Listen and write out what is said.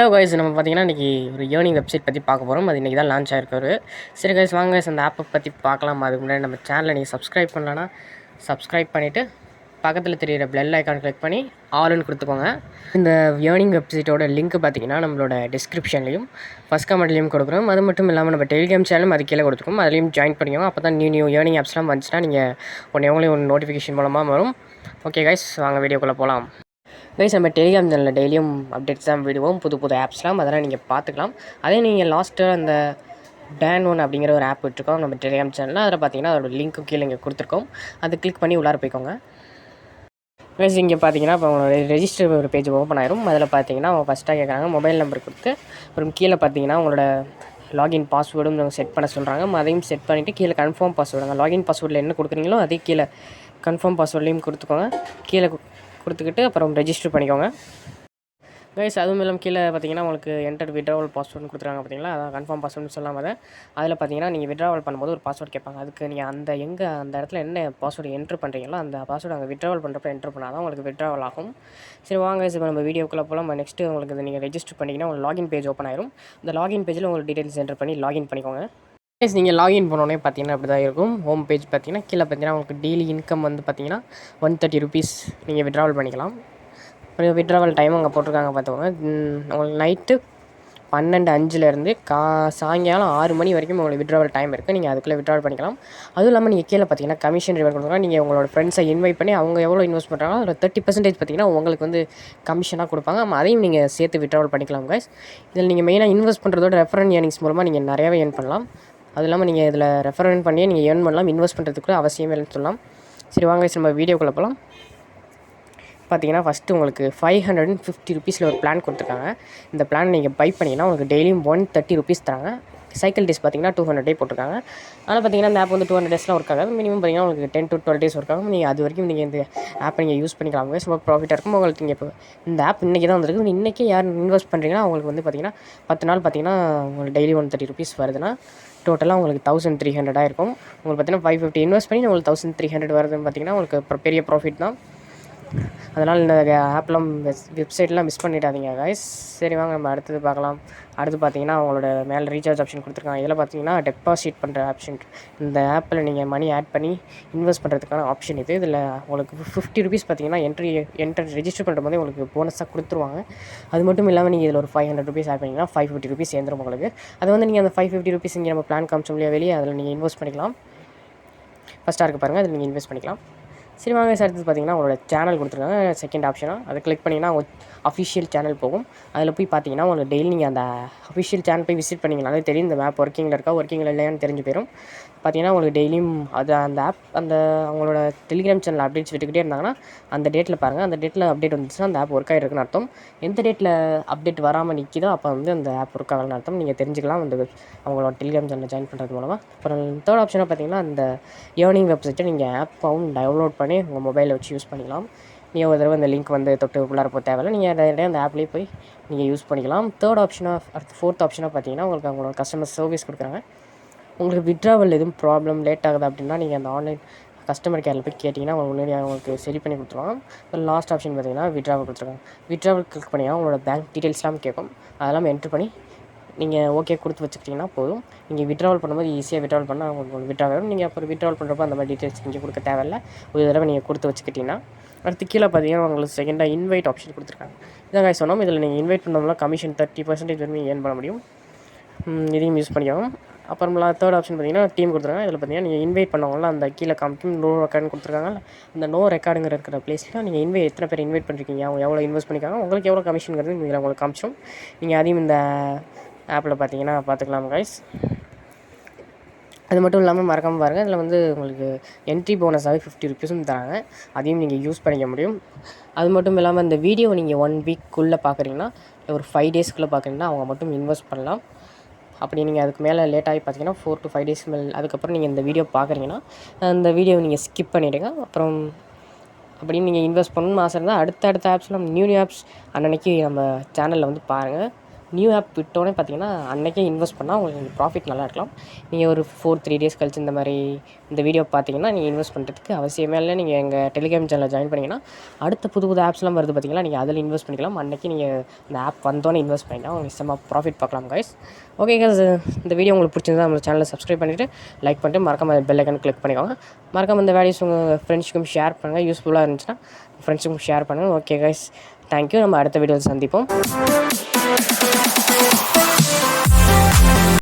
Hello guys, நம்ம பார்த்தீங்கன்னா இன்றைக்கி ஒரு ஏர்னிங் வெப்சைட் பற்றி பார்க்க போகிறோம். அது இன்றைக்கி தான் லான்ச் ஆகிருக்கு. சரி கைஸ், வாங்க கைஸ் அந்த ஆப்பை பற்றி பார்க்கலாம். அதுக்கு முன்னாடி நம்ம சேனலை நீங்கள் சப்ஸ்கிரைப் பண்ணலன்னா சப்ஸ்கிரைப் பண்ணிவிட்டு பக்கத்தில் தெரியிற பெல் ஐக்கான் கிளிக் பண்ணி ஆல்னு கொடுத்துக்கோங்க. இந்த ஏர்னிங் வெப்சைட்டோட லிங்க் பார்த்தீங்கன்னா நம்மளோட டிஸ்கிரிப்ஷன்லையும் ஃபஸ்ட் கமெண்ட்லேயும் கொடுக்குறோம். அது மட்டும் இல்லாமல் நம்ம டெலிகிராம் சேனலும் அது கீழே கொடுத்துருக்கோம். அதுலேயும் ஜாயின் பண்ணிக்கோங்க. அப்போ தான் நியூ ஏர்னிங் ஆப்ஸ்லாம் வந்துச்சுன்னா நீங்கள் உடனே நோட்டிஃபிகேஷன் மூலமாக வரும். ஓகே கைஸ், வாங்க வீடியோக்குள்ளே போகலாம். கைஸ், நம்ம டெலிகிராம் சேனலில் டெய்லியும் அப்டேட்ஸ் தான் விடுவோம், புது ஆப்ஸ்லாம். அதெல்லாம் நீங்கள் பார்த்துக்கலாம். அதே நீங்கள் லாஸ்ட்டாக அந்த டேன் ஒன் அப்படிங்கிற ஒரு ஆப் விட்டுருக்கோம் நம்ம டெலிகிராம் சேனலில். அதில் பார்த்தீங்கன்னா அதோட லிங்க்கு கீழே இங்கே கொடுத்துருக்கோம். அது கிளிக் பண்ணி உள்ளார போய்க்கோங்க. கைஸ், இங்கே பார்த்தீங்கன்னா இப்போ உங்களோட ரெஜிஸ்டர் ஒரு பேஜ் ஓப்பன் ஆயிரும். அதில் பார்த்தீங்கன்னா அவங்க ஃபஸ்ட்டாக கேட்குறாங்க மொபைல் நம்பர் கொடுத்து, அப்புறம் கீழே பார்த்தீங்கன்னா உங்களோட லாகின் பாஸ்வேர்டும் செட் பண்ண சொல்கிறாங்க. அதையும் செட் பண்ணிவிட்டு கீழே கன்ஃபார்ம் பாஸ்வேர்டு, லாகின் பாஸ்வேர்டில் என்ன கொடுக்குறீங்களோ அதே கீழே கன்ஃபார்ம் பாஸ்வேர்ட்லேயும் கொடுத்துக்கோங்க. கீழே கொடுத்துக்கிட்டு அப்புறம் ரெஜிஸ்டர் பண்ணிக்கோங்க. கைஸ், அதுவும் இல்லாமல் கீழே பார்த்தீங்கன்னா உங்களுக்கு என்டர் விட்ராவல் பாஸ்வேர்டு கொடுத்துருக்காங்க. பார்த்தீங்களா, அதான் கன்ஃபார்ம் பாஸ்வேர்டு சொல்லாமல் அதில் பார்த்தீங்கன்னா நீங்கள் விட்ராவல் பண்ணும்போது ஒரு பாஸ்வேர்டு கேட்பாங்க. அதுக்கு நீங்கள் அந்த இடத்துல என்ன பாஸ்வேர்டு என்ட்ரு பண்ணுறீங்களோ அந்த பாஸ்வேர்டு அங்கே விட்ராவல் பண்ணுறப்ப என்ட்ரு பண்ணால் தான் உங்களுக்கு விட்ராவல் ஆகும். சரி வாங்க, இப்போ நம்ம வீடியோக்குள்ளே போகலாம். நெக்ஸ்ட்டு உங்களுக்கு நீங்கள் ரெஜிஸ்டர் பண்ணிங்கன்னா உங்களுக்கு லாகின் பேஜ் ஓப்பன் ஆயிரும். இந்த லாகின் பேஜில் உங்களுக்கு டீட்டெயில்ஸ் என்ட்ரு பண்ணி லாகின் பண்ணிக்கோங்க. கைஸ், நீங்கள் லாகின் பண்ணோடனே பார்த்தீங்கன்னா அப்படி தான் இருக்கும். ஹோம் பேஜ் பார்த்தீங்கன்னா கீழே பார்த்தீங்கன்னா உங்களுக்கு டெய்லி இன்கம் பார்த்தீங்கன்னா 130 ருபீஸ் நீங்கள் விட்ராவல் பண்ணிக்கலாம். விட்ராவல் டைம் அங்கே போட்டிருக்காங்க பார்த்துக்கோங்க. உங்களுக்கு நைட்டு 12:05 சாயங்காலம் 6 மணி வரைக்கும் உங்களுக்கு விட்ராவல் டைம் இருக்குது. நீங்கள் அதுக்குள்ளே விட்ராவல் பண்ணிக்கலாம். அதுவும் இல்லாமல் நீங்கள் கீழே பார்த்தீங்கன்னா கமிஷன் ரிவார்ட் கொடுக்குறாங்க. நீங்கள் உங்களோட ஃப்ரெண்ட்ஸை இன்வைட் பண்ணி அவங்க எவ்வளோ இன்வெஸ்ட் பண்ணுறாங்களோ அதில் 30% பார்த்தீங்கன்னா உங்களுக்கு கமிஷனாக கொடுப்பாங்க. அதையும் நீங்கள் சேர்த்து விட்ராவல் பண்ணிக்கலாம் கைஸ். இதில் நீங்கள் மெயினாக இன்வெஸ்ட் பண்ணுறதோட ரெஃபரன் ஏர்னிங்ஸ் மூலமாக நீங்கள் நிறையாவே ஏர்ன் பண்ணலாம். அது இல்லாமல் நீங்கள் இதில் ரெஃபரன் பண்ணியே நீங்கள் ஏர்ன் பண்ணலாம். இன்வெஸ்ட் பண்ணுறதுக்கு அவசியமே இல்லைன்னு சொல்லலாம். சரி வாங்க கைஸ், நம்ம வீடியோக்குள்ளே போகலாம். பார்த்தீங்கன்னா ஃபஸ்ட்டு உங்களுக்கு 550 ருபீஸில் ஒரு பிளான் கொடுத்துருக்காங்க. இந்த பிளான் நீங்கள் பை பண்ணிங்கன்னா உங்களுக்கு டெய்லியும் 130 ருபீஸ் தராங்க. சைக்கிள் டேஸ் பார்த்தீங்கன்னா 200 டே போட்டிருக்காங்க. ஆனால் பார்த்தீங்கன்னா இந்த ஆப் 200 டேஸ்லாம் ஒர்க் ஆகாது. மினிமம் பார்த்தீங்கன்னா உங்களுக்கு 10 to 12 டேஸ் ஒர்க் ஆகும். நீங்கள் அது வரைக்கும் நீங்கள் இந்த ஆப்பை நீங்கள் யூஸ் பண்ணிக்கலாம். ரொம்ப ப்ராஃபிட்டாக இருக்கும் உங்களுக்கு. நீங்கள் இப்போ இந்த ஆப் இன்றைக்கி தான் வந்திருக்கு. இன்றைக்கே யார் இன்வெஸ்ட் பண்ணுறீங்கன்னா அவங்களுக்கு பார்த்தீங்கன்னா 10 நாள் பார்த்தீங்கன்னா உங்களுக்கு டெய்லி 130 ருபீஸ் வருதுன்னா டோட்டலாக உங்களுக்கு 1300 இருக்கும். உங்களுக்கு பார்த்தீங்கன்னா 550 இன்வெஸ்ட் பண்ணி உங்களுக்கு 1300 வருதுன்னு பார்த்தீங்கன்னா உங்களுக்கு பெரிய ப்ராஃபிட் தான். அதனால் இந்த ஆப்லாம் வெப்சைட்லாம் மிஸ் பண்ணிடாதீங்க கைஸ். சரி வாங்க நம்ம அடுத்தது பார்க்கலாம். அடுத்து பார்த்தீங்கன்னா அவங்களோட மேலே ரீசார்ஜ் ஆப்ஷன் கொடுத்துருக்காங்க. இதில் பார்த்தீங்கன்னா டெபாசிட் பண்ணுற ஆப்ஷன். இந்த ஆப்பில் நீங்கள் மணி ஆட் பண்ணி இன்வெஸ்ட் பண்ணுறதுக்கான ஆப்ஷன் இது. இதில் உங்களுக்கு 50 ருபீஸ் பார்த்தீங்கன்னா என்ட்ரு ரெஜிஸ்டர் பண்ணுற போதே உங்களுக்கு போனஸாக கொடுத்துருவாங்க. அது மட்டும் இல்லாமல் நீங்கள் இதில் ஒரு 500 ருபீஸ் ஆட் பண்ணிங்கன்னா 550 ருபீஸ் சேர்ந்துடும் உங்களுக்கு. அது நீங்கள் அந்த 550 ருபீஸ் இங்கே நம்ம பிளான் காமிச்சோம் இல்லையா வெளியே, அதில் நீங்கள் இன்வெஸ்ட் பண்ணிக்கலாம். ஃபஸ்ட்டாக இருக்குது பாருங்கள், அதில் நீங்கள் இன்வெஸ்ட் பண்ணிக்கலாம். சரி வாங்க, அடுத்தது பார்த்தீங்கன்னா உங்களோட சேனல் கொடுத்துருக்காங்க செகண்ட் ஆப்ஷனாக. அதை கிளிக் பண்ணிங்கன்னா உங்கள் அஃபிஷியல் சேனல் போகும். அதில் போய் பார்த்தீங்கன்னா உங்களுக்கு டெய்லி நீங்கள் அந்த அஃபிஷியல் சேனல் போய் விசிட் பண்ணிங்கனாலே தெரியும் இந்த மேப் ஒர்க்கிங்கில் இருக்கா ஒர்க்கிங்கில் இல்லையான்னு தெரிஞ்சு போயிடும். பார்த்தீங்கன்னா உங்களுக்கு டெய்லியும் அந்த ஆப் அவங்களோட டெலிகிராம் சேனல் அப்டேட்ஸ் விட்டுக்கிட்டே இருந்தாங்கன்னா அந்த டேட்டில் பாருங்கள். அந்த டேட்டில் அப்டேட் வந்துச்சுன்னா அந்த ஆப் ஒர்க் ஆகிருக்குன்னு அர்த்தம். எந்த டேட்டில் அப்டேட் வராமல் நிற்கிதோ அப்போ அந்த ஆப் ஒர்க் ஆகலன்னு அர்த்தம். நீங்கள் தெரிஞ்சுக்கலாம் அவங்களோட டெலிகிராம் சேனல் ஜாயின் பண்ணுறது மூலமாக. அப்புறம் தேர்ட் ஆப்ஷனாக பார்த்தீங்கன்னா அந்த ஏர்னிங் வெப்சைட்டை நீங்கள் ஆப்பாகவும் டவுன்லோட் பண்ணி உங்கள் மொபைலில் வச்சு யூஸ் பண்ணிக்கலாம். நீங்கள் ஒரு தடவை இந்த லிங்க் தொட்டு உள்ளார போக தேவையில்லை. நீங்கள் டேரெக்டாக அந்த ஆப்லேயே போய் நீங்கள் யூஸ் பண்ணிக்கலாம். ஃபோர்த் ஆப்ஷனாக பார்த்தீங்கன்னா உங்களுக்கு அவங்களோட கஸ்டமர் சர்வீஸ் கொடுக்குறாங்க. உங்களுக்கு விட்ராவல் எதுவும் ப்ராப்ளம் லேட் ஆகுது அப்படின்னா நீங்கள் அந்த ஆன்லைன் கஸ்டமர் கேரில் போய் கேட்டிங்கன்னா உங்களுக்கு சரி பண்ணி கொடுத்துருவாங்க. லாஸ்ட் ஆப்ஷன் பார்த்தீங்கன்னா விட்ராவல் கொடுத்துருக்காங்க. விட்ராவல் கிளிக் பண்ணிங்கன்னா உங்களோட பேங்க் டீட்டெயில்ஸ்லாம் கேட்கும். அதெல்லாம் என்ட்ரு பண்ணி நீங்கள் ஓகே கொடுத்து வச்சுக்கிட்டிங்கன்னா போதும். நீங்கள் விட்ராவல் பண்ணும்போது ஈஸியாக விட்ராவல் பண்ணால் உங்களுக்கு விட்ராவல் வரும். நீங்கள் அப்புறம் விட்ராவல் பண்ணுறப்போ அந்த மாதிரி டீட்டெயில்ஸ் நீங்கள் கொடுக்க தேவையில்லை. ஒரு தடவை நீங்கள் கொடுத்து வச்சுக்கிட்டிங்கன்னா அடுத்து கீழே பார்த்தீங்கன்னா உங்களுக்கு செகண்டாக இன்வைட் ஆப்ஷன் கொடுத்துருக்காங்க. இதாக சொன்னோம், இதில் நீங்கள் இன்வைட் பண்ணோம்னா கமிஷன் 30% வரைக்கும் ஏர்ன் பண்ண முடியும். இதையும் யூஸ் பண்ணிக்கணும். அப்புறம்லாம் தேர்ட் ஆப்ஷன் பார்த்தீங்கன்னா டீம் கொடுத்துருக்காங்க. இதில் பார்த்தீங்கன்னா நீங்கள் இன்வைட் பண்ணவங்களாம் அந்த கீழே காமிக்கும் நோ ரெக்கார்டுன்னு கொடுத்துருக்காங்க. அந்த நோ ரெக்கார்டுங்கிற இருக்கிற பிளேஸில் நீங்கள் எத்தனை பேர் இன்வைட் பண்ணிருக்கீங்க, அவங்க எவ்வளோ இன்வெஸ்ட் பண்ணியிருக்காங்க, உங்களுக்கு எவ்வளோ கமிஷனுங்கிறது இதில் உங்களுக்கு காமிச்சோம். நீங்கள் அதையும் இந்த ஆப்பில் பார்த்தீங்கன்னா பார்த்துக்கலாம் கைஸ். அது மட்டும் இல்லாமல் மறக்காமல் பாருங்கள், இதில் உங்களுக்கு என்ட்ரி போனஸாகவே 50 ருபீஸும் தராங்க. அதையும் நீங்கள் யூஸ் பண்ணிக்க முடியும். அது மட்டும் இல்லாமல் இந்த வீடியோ நீங்கள் 1 வீக்குள்ளே பார்க்குறீங்கன்னா ஒரு 5 டேஸ்க்குள்ளே பார்க்குறீங்கன்னா அவங்க மட்டும் இன்வெஸ்ட் பண்ணலாம். அப்படி நீங்கள் அதுக்கு மேலே லேட்டாகி பார்த்தீங்கன்னா 4 to 5 டேஸ் மேலே அதுக்கப்புறம் நீங்கள் இந்த வீடியோ பார்க்குறீங்கன்னா அந்த வீடியோவை நீங்கள் ஸ்கிப் பண்ணிவிடுங்க. அப்புறம் அப்படின்னு நீங்கள் இன்வெஸ்ட் பண்ணணும்னு ஆசை இருந்தால் அடுத்த ஆப்ஸ்லாம் நியூ ஆப்ஸ் அன்னன்னைக்கு நம்ம சேனலில் பாருங்கள். நியூ ஆப் விட்டோன்னே பார்த்தீங்கன்னா அன்றைக்கே இன்வெஸ்ட் பண்ணால் உங்களுக்கு ப்ராஃபிட் நல்லா இருக்கலாம். நீங்கள் ஒரு 3 டேஸ் கழிச்சு இந்த மாதிரி இந்த வீடியோ பார்த்தீங்கன்னா நீங்கள் இன்வெஸ்ட் பண்ணுறதுக்கு அவசியமே இல்லை. நீங்கள் எங்கள் டெலிகிராம் சேனலில் ஜாயின் பண்ணிங்கன்னா அடுத்த புது புது ஆப்ஸ்லாம் வருது பார்த்தீங்களா, நீங்கள் அதில் இன்வெஸ்ட் பண்ணிக்கலாம். அன்றைக்கி நீங்கள் இந்த ஆப் வந்தோன்னே இன்வெஸ்ட் பண்ணிங்கன்னா உங்களுக்கு செம்ம ப்ராஃபிட் பார்க்கலாம் கைஸ். ஓகே கைஸ், இந்த வீடியோ உங்களுக்கு பிடிச்சிருந்தா நம்ம சேனலை சப்ஸ்கிரைப் பண்ணிவிட்டு லைக் பண்ணிட்டு மறக்காம பெல் ஐக்கான் கிளிக் பண்ணிக்கோங்க. மறக்காம இந்த வீடியோஸ் உங்கள் ஃப்ரெண்ட்ஸுக்கும் ஷேர் பண்ணுங்கள். யூஸ்ஃபுல்லாக இருந்துச்சுன்னா ஃப்ரெண்ட்ஸுக்கும் ஷேர் பண்ணுங்கள். Okay guys, thank you. நம்ம அடுத்த வீடியோவில் சந்திப்போம்.